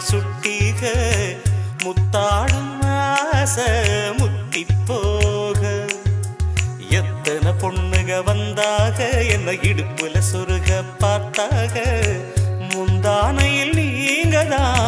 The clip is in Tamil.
சுட்டீக முத்தாடும் ஆசை முத்தி போக எத்தனை பொண்ணுக வந்தாக என்ன இடுப்புல சொருக பார்த்தாக முந்தானையில் நீங்கதான்